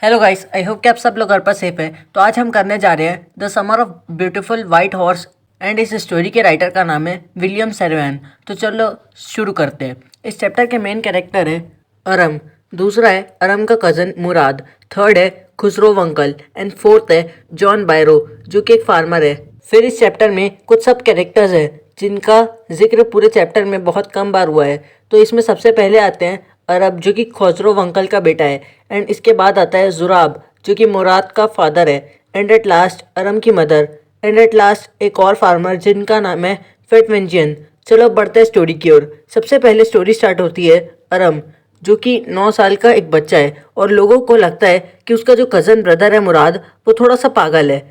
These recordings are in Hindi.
हेलो गाइस, आई होप कि आप सब लोग घर पर सेफ हैं। तो आज हम करने जा रहे हैं the summer of beautiful white horse and इस स्टोरी के राइटर का नाम है विलियम सेरवैन। तो चलो शुरू करते हैं। इस चैप्टर के मेन कैरेक्टर है अरम, दूसरा है अरम का कज़न मुराद, थर्ड है खुसरो अंकल एंड फोर्थ है जॉन बायरो जो कि एक फार्मर है। फिर इस चैप्टर में कुछ सब कैरेक्टर्स हैं जिनका जिक्र पूरे चैप्टर में बहुत कम बार हुआ है। तो इसमें सबसे पहले आते हैं अरब जो कि खोसरो अंकल का बेटा है, एंड इसके बाद आता है जुराब जो कि मुराद का फादर है, एंड एट लास्ट अरम की मदर, एंड एट लास्ट एक और फार्मर जिनका नाम है फेटवेंजियन। चलो बढ़ते हैं स्टोरी की ओर। सबसे पहले स्टोरी स्टार्ट होती है अरम जो कि 9 साल का एक बच्चा है और लोगों को लगता है कि उसका जो कज़न ब्रदर है मुराद वो थोड़ा सा पागल है।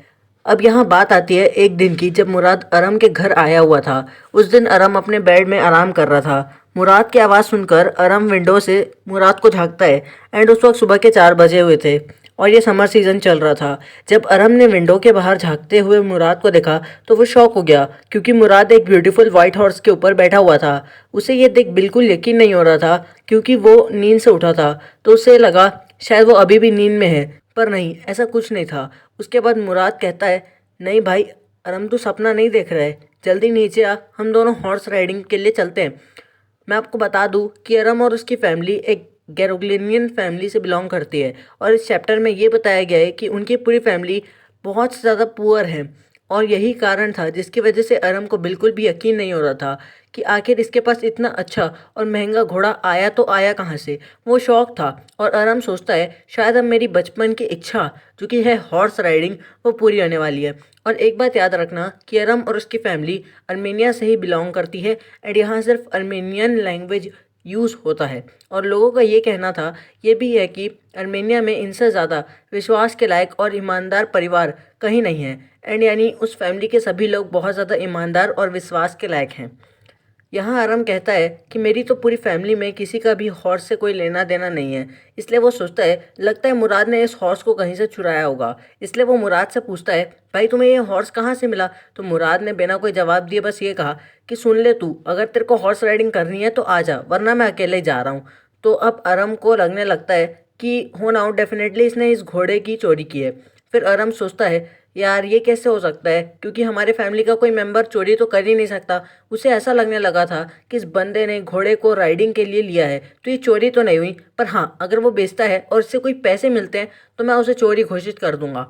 अब यहाँ बात आती है एक दिन की जब मुराद अरम के घर आया हुआ था। उस दिन अरम अपने बेड में आराम कर रहा था। मुराद की आवाज़ सुनकर अरम विंडो से मुराद को झांकता है, एंड उस वक्त सुबह के 4 बजे हुए थे और ये समर सीज़न चल रहा था। जब अरम ने विंडो के बाहर झांकते हुए मुराद को देखा तो वो शॉक हो गया क्योंकि मुराद एक ब्यूटीफुल वाइट हॉर्स के ऊपर बैठा हुआ था। उसे ये देख बिल्कुल यकीन नहीं हो रहा था क्योंकि वो नींद से उठा था, तो उसे लगा शायद वो अभी भी नींद में है, पर नहीं, ऐसा कुछ नहीं था। उसके बाद मुराद कहता है, नहीं भाई अरम, तू सपना नहीं देख रहा है, जल्दी नीचे आ, हम दोनों हॉर्स राइडिंग के लिए चलते हैं। मैं आपको बता दूं कि अरम और उसकी फैमिली एक गैरोग्लिनियन फैमिली से बिलोंग करती है और इस चैप्टर में ये बताया गया है कि उनकी पूरी फैमिली बहुत ज़्यादा पुअर है और यही कारण था जिसकी वजह से अरम को बिल्कुल भी यकीन नहीं हो रहा था कि आखिर इसके पास इतना अच्छा और महंगा घोड़ा आया तो आया कहाँ से। वो शौक था और अरम सोचता है शायद अब मेरी बचपन की इच्छा जो कि है हॉर्स राइडिंग वो पूरी होने वाली है। और एक बात याद रखना कि अरम और उसकी फैमिली अर्मेनिया से ही बिलोंग करती है एंड यहाँ सिर्फ अर्मेनियन लैंग्वेज यूज़ होता है। और लोगों का ये कहना था, ये भी है कि अर्मेनिया में इनसे ज़्यादा विश्वास के लायक और ईमानदार परिवार कहीं नहीं है, एंड यानी उस फैमिली के सभी लोग बहुत ज़्यादा ईमानदार और विश्वास के लायक हैं। यहाँ आरम कहता है कि मेरी तो पूरी फैमिली में किसी का भी हॉर्स से कोई लेना देना नहीं है, इसलिए वो सोचता है लगता है मुराद ने इस हॉर्स को कहीं से चुराया होगा। इसलिए वो मुराद से पूछता है, भाई तुम्हें ये हॉर्स कहाँ से मिला? तो मुराद ने बिना कोई जवाब दिए बस ये कहा कि सुन ले तू, अगर तेरे को हॉर्स राइडिंग करनी है तो आ जा, वरना मैं अकेले ही जा रहा हूँ। तो अब अरम को लगने लगता है कि हो ना हो डेफिनेटली इसने इस घोड़े की चोरी की है। फिर अरम सोचता है यार ये कैसे हो सकता है क्योंकि हमारे फैमिली का कोई मेंबर चोरी तो कर ही नहीं सकता। उसे ऐसा लगने लगा था कि इस बंदे ने घोड़े को राइडिंग के लिए लिया है तो ये चोरी तो नहीं हुई, पर हाँ अगर वो बेचता है और इससे कोई पैसे मिलते हैं तो मैं उसे चोरी घोषित कर दूंगा।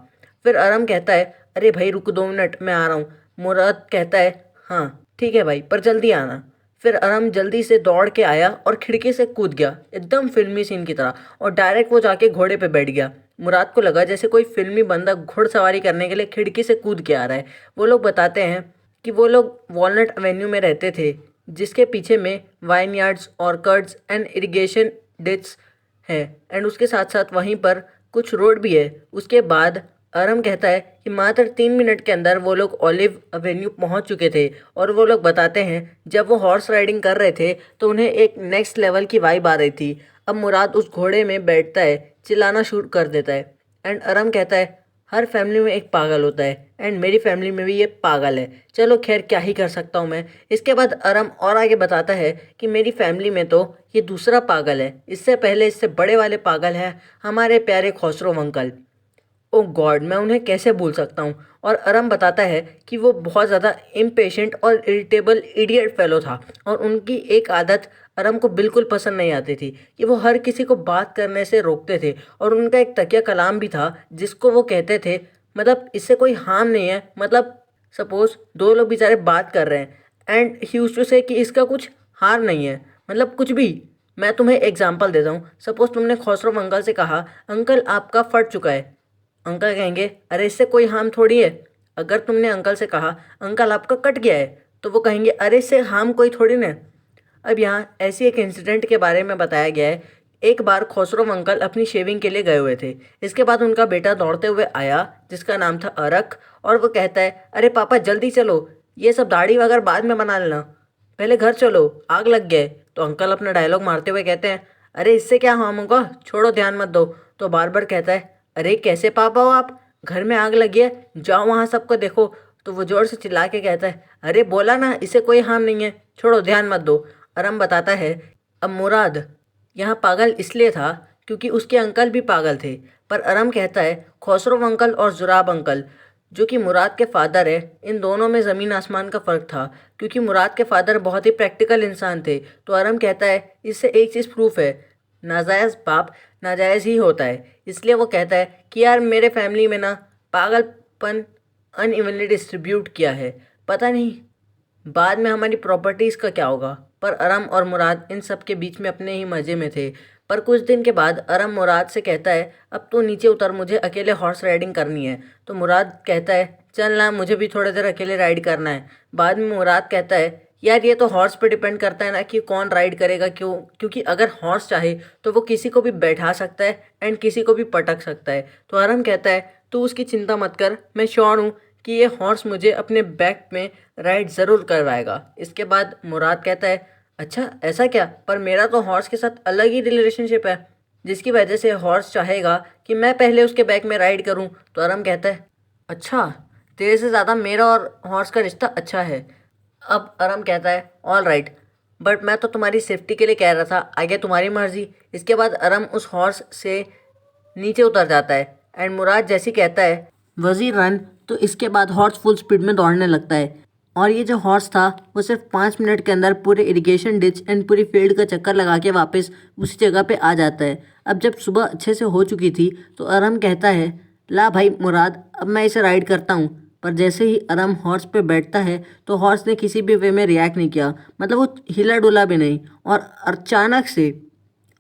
फिर अरम कहता है, अरे भाई रुक 2 मिनट, मैं आ रहा हूँ। मुराद कहता है, हाँ ठीक है भाई, पर जल्दी आना। फिर अरम जल्दी से दौड़ के आया और खिड़की से कूद गया एकदम फिल्मी सीन की तरह, और डायरेक्ट वो जाके घोड़े पे बैठ गया। मुराद को लगा जैसे कोई फिल्मी बंदा घुड़सवारी करने के लिए खिड़की से कूद के आ रहा है। वो लोग बताते हैं कि वो लोग वॉलनट एवेन्यू में रहते थे जिसके पीछे में वाइन यार्ड्स, ऑर्कर्ड्स एंड इरिगेशन डिट्स है, एंड उसके साथ साथ वहीं पर कुछ रोड भी है। उसके बाद अरम कहता है कि मात्र 3 मिनट के अंदर वो लोग ऑलिव एवेन्यू पहुंच चुके थे, और वो लोग बताते हैं जब वो हॉर्स राइडिंग कर रहे थे तो उन्हें एक नेक्स्ट लेवल की वाइब आ रही थी। अब मुराद उस घोड़े में बैठता है, चिल्लाना शुरू कर देता है, एंड अरम कहता है हर फैमिली में एक पागल होता है एंड मेरी फैमिली में भी ये पागल है, चलो खैर क्या ही कर सकता हूँ मैं। इसके बाद अरम और आगे बताता है कि मेरी फैमिली में तो ये दूसरा पागल है, इससे पहले इससे बड़े वाले पागल हैं हमारे प्यारे खोसरो अंकल। ओ गॉड, मैं उन्हें कैसे भूल सकता हूँ। और अरम बताता है कि वो बहुत ज़्यादा इम्पेशेंट और इरिटेबल इडियट फेलो था, और उनकी एक आदत अरम को बिल्कुल पसंद नहीं आती थी कि वो हर किसी को बात करने से रोकते थे। और उनका एक तकिया कलाम भी था जिसको वो कहते थे, मतलब इससे कोई हार्म नहीं है, मतलब सपोज 2 लोग बेचारे बात कर रहे हैं एंड ही यूज्ड टू से कि इसका कुछ हार्म नहीं है, मतलब कुछ भी। मैं तुम्हें एग्जांपल देता हूँ, सपोज तुमने खोसरो अंकल से कहा अंकल आपका फट चुका है, अंकल कहेंगे अरे इससे कोई हार्म थोड़ी है। अगर तुमने अंकल से कहा अंकल आपका कट गया है, तो वो कहेंगे अरे इससे हार्म कोई थोड़ी ना है। अब यहाँ ऐसी एक इंसिडेंट के बारे में बताया गया है। एक बार खोसरो अंकल अपनी शेविंग के लिए गए हुए थे। इसके बाद उनका बेटा दौड़ते हुए आया जिसका नाम था अरक, और वो कहता है अरे पापा जल्दी चलो, ये सब दाढ़ी वगैरह बाद में बना लेना, पहले घर चलो आग लग गए। तो अंकल अपना डायलॉग मारते हुए कहते हैं अरे इससे क्या हार्म होगा, छोड़ो ध्यान मत दो। तो बार बार कहता है अरे कैसे पापा हो आप, घर में आग लगी है, जाओ वहाँ सबको देखो। तो वो जोर से चिल्ला के कहता है अरे बोला ना इसे कोई हार्म नहीं है, छोड़ो ध्यान मत दो। अरम बताता है अब मुराद यहाँ पागल इसलिए था क्योंकि उसके अंकल भी पागल थे, पर अरम कहता है खुसरो अंकल और जुराब अंकल जो कि मुराद के फादर है, इन दोनों में ज़मीन आसमान का फ़र्क था। क्योंकि मुराद के फादर बहुत ही प्रैक्टिकल इंसान थे। तो अरम कहता है इससे एक चीज़ प्रूफ है, नाजायज़ बाप नाजायज़ ही होता है। इसलिए वो कहता है कि यार मेरे फैमिली में ना पागलपन अनइवनली डिस्ट्रीब्यूट किया है, पता नहीं बाद में हमारी प्रॉपर्टीज़ का क्या होगा। पर अरम और मुराद इन सब के बीच में अपने ही मज़े में थे। पर कुछ दिन के बाद अरम मुराद से कहता है अब तो नीचे उतर, मुझे अकेले हॉर्स राइडिंग करनी है। तो मुराद कहता है चल ना, मुझे भी थोड़ी देर अकेले राइड करना है। बाद में मुराद कहता है यार ये तो हॉर्स पे डिपेंड करता है ना कि कौन राइड करेगा, क्यों, क्योंकि अगर हॉर्स चाहे तो वो किसी को भी बैठा सकता है एंड किसी को भी पटक सकता है। तो अरम कहता है तू उसकी चिंता मत कर, मैं श्योर हूँ कि ये हॉर्स मुझे अपने बैक में राइड ज़रूर करवाएगा। इसके बाद मुराद कहता है अच्छा ऐसा क्या, पर मेरा तो हॉर्स के साथ अलग ही रिलेशनशिप है जिसकी वजह से हॉर्स चाहेगा कि मैं पहले उसके बैक में राइड करूं। तो अरम कहता है अच्छा, तेरे से ज़्यादा मेरा और हॉर्स का रिश्ता अच्छा है। अब अरम कहता है ऑल राइट, बट मैं तो तुम्हारी सेफ्टी के लिए कह रहा था, आगे तुम्हारी मर्जी। इसके बाद अरम उस हॉर्स से नीचे उतर जाता है एंड मुराद जैसी कहता है वजीर रन, तो इसके बाद हॉर्स फुल स्पीड में दौड़ने लगता है। और ये जो हॉर्स था वो सिर्फ 5 मिनट के अंदर पूरे इरिगेशन डिच एंड पूरी फील्ड का चक्कर लगा के वापस उसी जगह पे आ जाता है। अब जब सुबह अच्छे से हो चुकी थी तो अरम कहता है ला भाई मुराद, अब मैं इसे राइड करता हूँ। पर जैसे ही अरम हॉर्स पे बैठता है तो हॉर्स ने किसी भी वे में रिएक्ट नहीं किया, मतलब वो हिला डुला भी नहीं, और अचानक से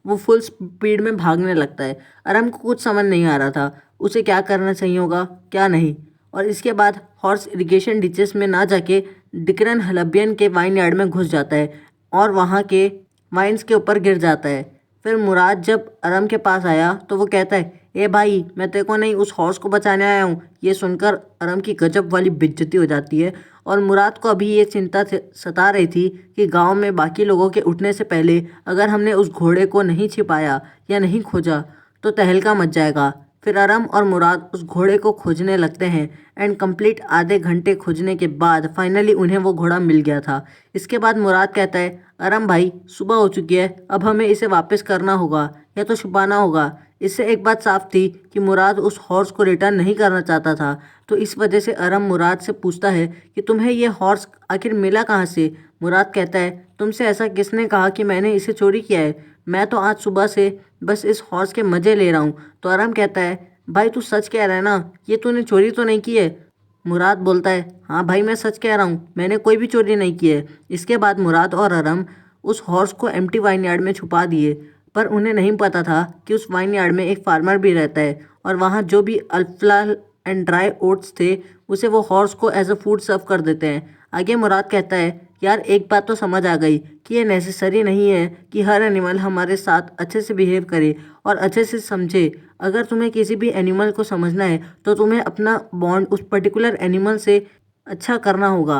वो फुल स्पीड में भागने लगता है। अरम को कुछ समझ नहीं आ रहा था उसे क्या करना चाहिए होगा क्या नहीं। और इसके बाद हॉर्स इरिगेशन डिचेस में ना जाके डिकरन हलबियन के वाइन यार्ड में घुस जाता है और वहाँ के वाइन्स के ऊपर गिर जाता है। फिर मुराद जब अरम के पास आया तो वो कहता है ए भाई, मैं तेरे को नहीं उस हॉर्स को बचाने आया हूँ। ये सुनकर अरम की गजब वाली बेइज्जती हो जाती है और मुराद को अभी ये चिंता सता रही थी कि गांव में बाकी लोगों के उठने से पहले अगर हमने उस घोड़े को नहीं छिपाया या नहीं खोजा तो तहलका मच जाएगा। फिर अरम और मुराद उस घोड़े को खोजने लगते हैं एंड कंप्लीट आधे घंटे खोजने के बाद फाइनली उन्हें वो घोड़ा मिल गया था। इसके बाद मुराद कहता है अरम भाई, सुबह हो चुकी है, अब हमें इसे वापस करना होगा या तो छुपाना होगा। इससे एक बात साफ थी कि मुराद उस हॉर्स को रिटर्न नहीं करना चाहता था। तो इस वजह से अरम मुराद से पूछता है कि तुम्हें ये हॉर्स आखिर मिला कहाँ से। मुराद कहता है तुमसे ऐसा किसने कहा कि मैंने इसे चोरी किया है, मैं तो आज सुबह से बस इस हॉर्स के मज़े ले रहा हूँ। तो अरम कहता है भाई तू सच कह रहा है ना, ये तूने चोरी तो नहीं की है। मुराद बोलता है हाँ भाई मैं सच कह रहा हूँ, मैंने कोई भी चोरी नहीं की है। इसके बाद मुराद और अरम उस हॉर्स को एम्प्टी वाइन यार्ड में छुपा दिए। पर उन्हें नहीं पता था कि उस वाइन यार्ड में एक फार्मर भी रहता है और वहाँ जो भी अल्फलाल एंड ड्राई ओट्स थे उसे वो हॉर्स को एज अ फूड सर्व कर देते हैं। आगे मुराद कहता है यार एक बात तो समझ आ गई कि ये नेसेसरी नहीं है कि हर एनिमल हमारे साथ अच्छे से बिहेव करे और अच्छे से समझे। अगर तुम्हें किसी भी एनिमल को समझना है तो तुम्हें अपना बॉन्ड उस पर्टिकुलर एनिमल से अच्छा करना होगा।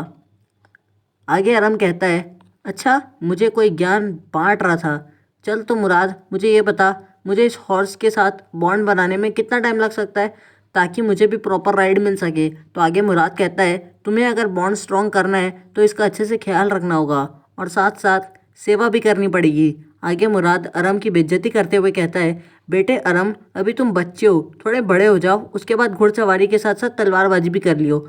आगे अरम कहता है अच्छा, मुझे कोई ज्ञान बांट रहा था। चल तो मुराद मुझे ये बता, मुझे इस हॉर्स के साथ बॉन्ड बनाने में कितना टाइम लग सकता है ताकि मुझे भी प्रॉपर राइड मिल सके। तो आगे मुराद कहता है तुम्हें अगर बॉन्ड स्ट्रॉन्ग करना है तो इसका अच्छे से ख्याल रखना होगा और साथ साथ सेवा भी करनी पड़ेगी। आगे मुराद अरम की बेइज्जती करते हुए कहता है बेटे अरम, अभी तुम बच्चे हो, थोड़े बड़े हो जाओ, उसके बाद घुड़सवारी के साथ साथ तलवारबाजी भी कर लियो।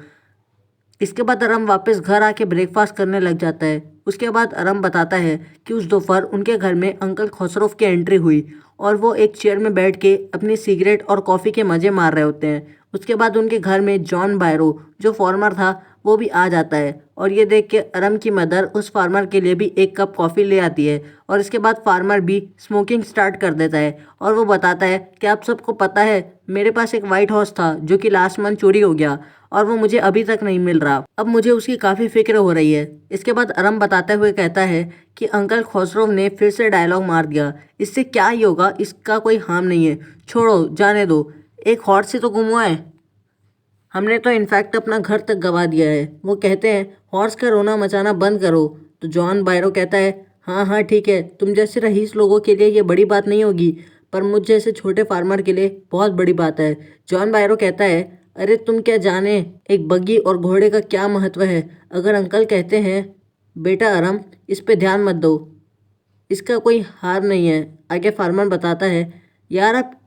इसके बाद अरम वापस घर आके ब्रेकफास्ट करने लग जाता है। उसके बाद अरम बताता है कि उस दोपहर उनके घर में अंकल खुसरो की एंट्री हुई और वो एक चेयर में बैठ के अपनी सिगरेट और कॉफ़ी के मज़े मार रहे होते हैं। उसके बाद उनके घर में जॉन बायरो जो फार्मर था वो भी आ जाता है और ये देख के अरम की मदर उस फार्मर के लिए भी एक कप कॉफ़ी ले आती है। और इसके बाद फार्मर भी स्मोकिंग स्टार्ट कर देता है और वो बताता है कि आप सबको पता है मेरे पास एक वाइट हॉर्स था जो कि लास्ट मंथ चोरी हो गया और वो मुझे अभी तक नहीं मिल रहा, अब मुझे उसकी काफ़ी फिक्र हो रही है। इसके बाद अरम बताते हुए कहता है कि अंकल खुसरो ने फिर से डायलॉग मार दिया, इससे क्या ही होगा, इसका कोई हार्म नहीं है, छोड़ो जाने दो, एक हॉर्स से तो गुम हुआ है, हमने तो इनफैक्ट अपना घर तक गंवा दिया है। वो कहते हैं हॉर्स का रोना मचाना बंद करो। तो जॉन बायरो कहता है हाँ हाँ ठीक है, तुम जैसे रईस लोगों के लिए ये बड़ी बात नहीं होगी पर मुझ जैसे छोटे फार्मर के लिए बहुत बड़ी बात है। जॉन बायरो कहता है अरे तुम क्या जाने एक बग्गी और घोड़े का क्या महत्व है। अगर अंकल कहते हैं बेटा अरम इस पे ध्यान मत दो, इसका कोई हार नहीं है। आगे फार्मर बताता है यार आप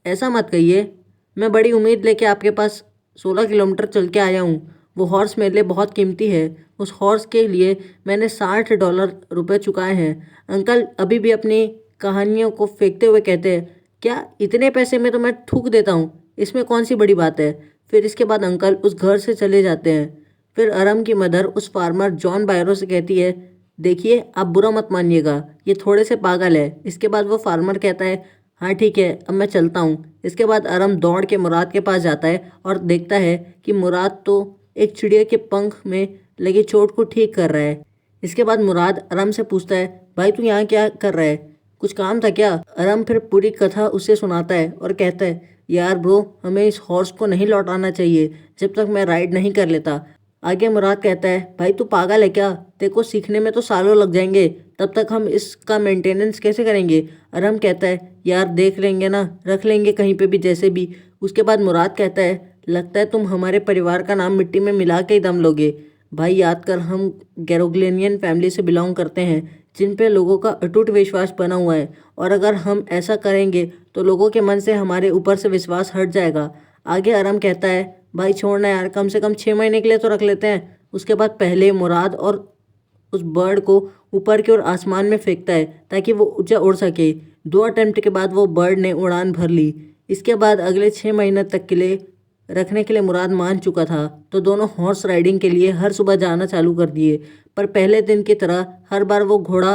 ऐसा मत कहिए, मैं बड़ी उम्मीद लेके आपके पास 16 किलोमीटर चल के आया हूँ। वो हॉर्स मेरे लिए बहुत कीमती है। उस हॉर्स के लिए मैंने $60 चुकाए हैं। अंकल अभी भी अपनी कहानियों को फेंकते हुए कहते हैं, क्या इतने पैसे में तो मैं थूक देता हूँ, इसमें कौन सी बड़ी बात है। फिर इसके बाद अंकल उस घर से चले जाते हैं। फिर अरम की मदर उस फार्मर जॉन बायरो से कहती है, देखिए आप बुरा मत मानिएगा, ये थोड़े से पागल है। इसके बाद वो फार्मर कहता है, हाँ ठीक है अब मैं चलता हूँ। इसके बाद अरम दौड़ के मुराद के पास जाता है और देखता है कि मुराद तो एक चिड़िया के पंख में लगी चोट को ठीक कर रहा है। इसके बाद मुराद अरम से पूछता है, भाई तू यहाँ क्या कर रहा है, कुछ काम था क्या। अरम फिर पूरी कथा उसे सुनाता है और कहता है, यार ब्रो हमें इस हॉर्स को नहीं लौटाना चाहिए जब तक मैं राइड नहीं कर लेता। आगे मुराद कहता है, भाई तू पागल है क्या, तेरे को सीखने में तो सालों लग जाएंगे, तब तक हम इसका मेंटेनेंस कैसे करेंगे। अरम कहता है, यार देख लेंगे ना, रख लेंगे कहीं पे भी जैसे भी। उसके बाद मुराद कहता है, लगता है तुम हमारे परिवार का नाम मिट्टी में मिला के ही दम लोगे। भाई याद कर, हम गैरोग्लेनियन फैमिली से बिलोंग करते हैं जिन पे लोगों का अटूट विश्वास बना हुआ है, और अगर हम ऐसा करेंगे तो लोगों के मन से हमारे ऊपर से विश्वास हट जाएगा। आगे अरम कहता है, भाई छोड़ना यार, कम से कम 6 महीने के लिए तो रख लेते हैं। उसके बाद पहले मुराद और उस बर्ड को ऊपर की ओर आसमान में फेंकता है ताकि वो ऊंचा उड़ सके। 2 अटेम्प्ट के बाद वो बर्ड ने उड़ान भर ली। इसके बाद अगले 6 महीने तक के लिए रखने के लिए मुराद मान चुका था, तो दोनों हॉर्स राइडिंग के लिए हर सुबह जाना चालू कर दिए। पर पहले दिन की तरह हर बार वो घोड़ा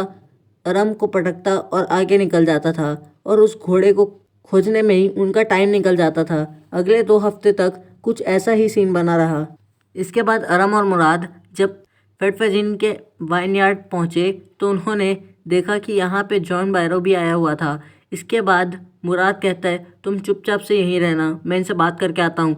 अरम को पटकता और आगे निकल जाता था, और उस घोड़े को खोजने में ही उनका टाइम निकल जाता था। अगले 2 हफ्ते तक कुछ ऐसा ही सीन बना रहा। इसके बाद अरम और मुराद जब फेटफेजिन के वाइनयार्ड पहुँचे तो उन्होंने देखा कि यहाँ पे जॉन बायरो भी आया हुआ था। इसके बाद मुराद कहता है, तुम चुपचाप से यहीं रहना, मैं इनसे बात करके आता हूँ।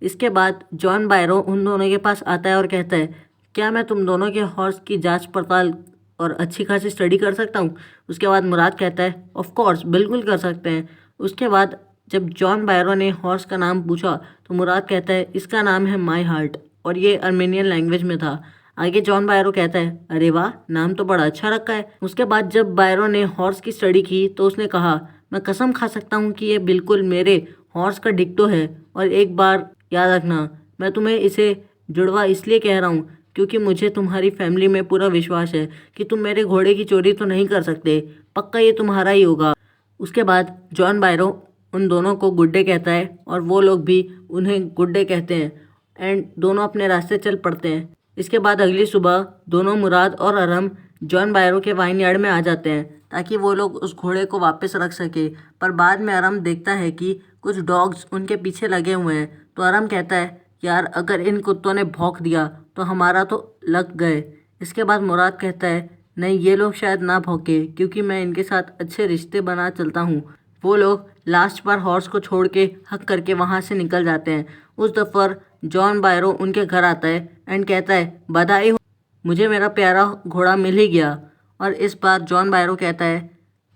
इसके बाद जॉन बायरो उन दोनों के पास आता है और कहता है, क्या मैं तुम दोनों के हॉर्स की जांच पड़ताल और अच्छी खासी स्टडी कर सकता हूँ। उसके बाद मुराद कहता है, ऑफ कोर्स बिल्कुल कर सकते हैं। उसके बाद जब जॉन बायरो ने हॉर्स का नाम पूछा तो मुराद कहता है, इसका नाम है माई हार्ट, और ये अर्मेनियन लैंग्वेज में था। आगे जॉन बायरो कहता है, अरे वाह नाम तो बड़ा अच्छा रखा है। उसके बाद जब बायरो ने हॉर्स की स्टडी की तो उसने कहा, मैं कसम खा सकता हूँ कि ये बिल्कुल मेरे हॉर्स का डिक्टो है, और एक बार याद रखना, मैं तुम्हें इसे जुड़वा इसलिए कह रहा हूँ क्योंकि मुझे तुम्हारी फैमिली में पूरा विश्वास है कि तुम मेरे घोड़े की चोरी तो नहीं कर सकते, पक्का ये तुम्हारा ही होगा। उसके बाद जॉन बायरो उन दोनों को गुड डे कहता है और वो लोग भी उन्हें गुड डे कहते हैं, एंड दोनों अपने रास्ते चल पड़ते हैं। इसके बाद अगली सुबह दोनों मुराद और अरम जॉन बायरो के वाइन यार्ड में आ जाते हैं ताकि वो लोग उस घोड़े को वापस रख सके। पर बाद में अरम देखता है कि कुछ डॉग्स उनके पीछे लगे हुए हैं, तो अरम कहता है, यार अगर इन कुत्तों ने भौंक दिया तो हमारा तो लग गए। इसके बाद मुराद कहता है, नहीं ये लोग शायद ना भौंके क्योंकि मैं इनके साथ अच्छे रिश्ते बना चलता हूँ। वो लोग लास्ट बार हॉर्स को छोड़ के हक करके वहाँ से निकल जाते हैं। उस दफ़ा जॉन बायरो उनके घर आता है एंड कहता है, बधाई हो, मुझे मेरा प्यारा घोड़ा मिल ही गया। और इस बार जॉन बायरो कहता है,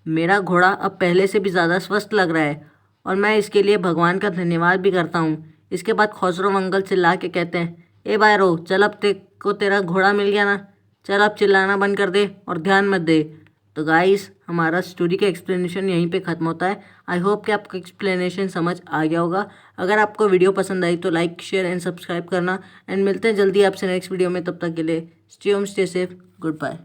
मेरा घोड़ा अब पहले से भी ज़्यादा स्वस्थ लग रहा है और मैं इसके लिए भगवान का धन्यवाद भी करता हूँ। इसके बाद खसरो अंकल चिल्ला के कहते हैं, ए बायरो चल, अब को तेरा घोड़ा मिल गया ना, चल अब चिल्लाना बंद कर दे और ध्यान मत दे। तो गाइस हमारा स्टोरी का एक्सप्लेनेशन यहीं पे ख़त्म होता है। आई होप कि आपको एक्सप्लेनेशन समझ आ गया होगा। अगर आपको वीडियो पसंद आई तो लाइक शेयर एंड सब्सक्राइब करना, एंड मिलते हैं जल्दी आपसे नेक्स्ट वीडियो में। तब तक के लिए stay home stay safe, good bye.